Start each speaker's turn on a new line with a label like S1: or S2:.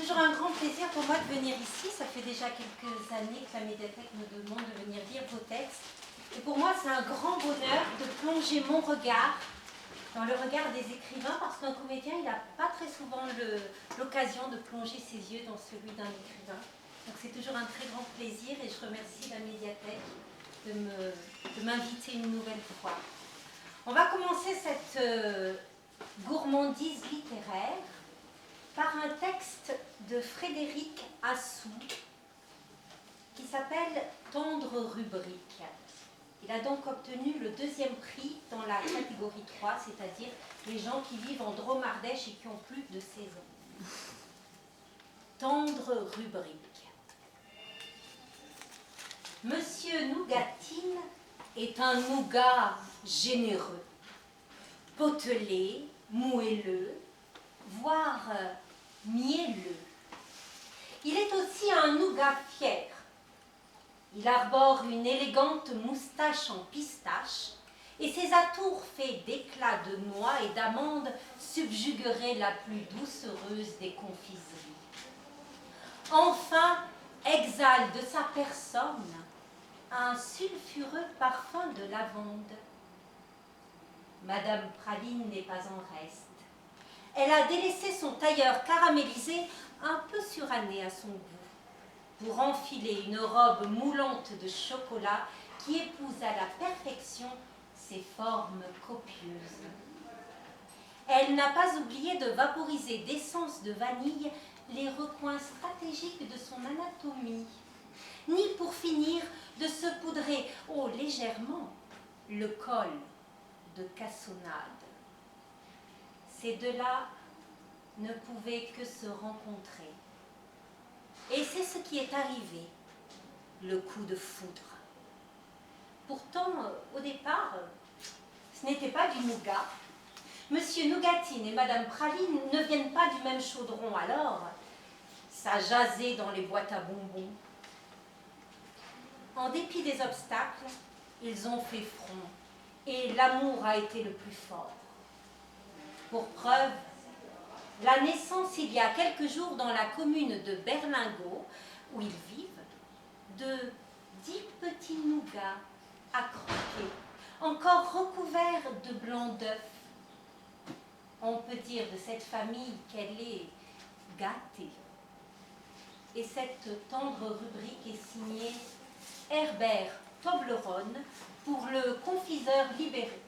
S1: toujours un grand plaisir pour moi de venir ici. Ça fait déjà quelques années que la médiathèque me demande de venir lire vos textes. Et pour moi, c'est un grand bonheur de plonger mon regard dans le regard des écrivains, parce qu'un comédien, il n'a pas très souvent l'occasion de plonger ses yeux dans celui d'un écrivain. Donc c'est toujours un très grand plaisir et je remercie la médiathèque de m'inviter une nouvelle fois. On va commencer cette gourmandise littéraire par un texte de Frédéric Assou qui s'appelle « Tendre rubrique ». Il a donc obtenu le 2e prix dans la catégorie 3, c'est-à-dire les gens qui vivent en Drôme-Ardèche et qui ont plus de 16 ans. Tendre rubrique. Monsieur Nougatine est un nougat généreux, potelé, moelleux, voire mielleux. Il est aussi un nougat fier. Il arbore une élégante moustache en pistache et ses atours faits d'éclats de noix et d'amandes subjugueraient la plus doucereuse des confiseries. Enfin, exhale de sa personne un sulfureux parfum de lavande. Madame Praline n'est pas en reste. Elle a délaissé son tailleur caramélisé un peu suranné à son goût, pour enfiler une robe moulante de chocolat qui épouse à la perfection ses formes copieuses. Elle n'a pas oublié de vaporiser d'essence de vanille les recoins stratégiques de son anatomie, ni pour finir de se poudrer, légèrement, le col de cassonade. Ces deux-là ne pouvaient que se rencontrer. Et c'est ce qui est arrivé, le coup de foudre. Pourtant, au départ, ce n'était pas du nougat. Monsieur Nougatine et Madame Praline ne viennent pas du même chaudron, alors ça jasait dans les boîtes à bonbons. En dépit des obstacles, ils ont fait front, et l'amour a été le plus fort. Pour preuve, la naissance il y a quelques jours dans la commune de Berlingot, où ils vivent, de 10 petits nougats à croquer, encore recouverts de blanc d'œuf. On peut dire de cette famille qu'elle est gâtée. Et cette tendre rubrique est signée Herbert Toblerone pour le confiseur libéré.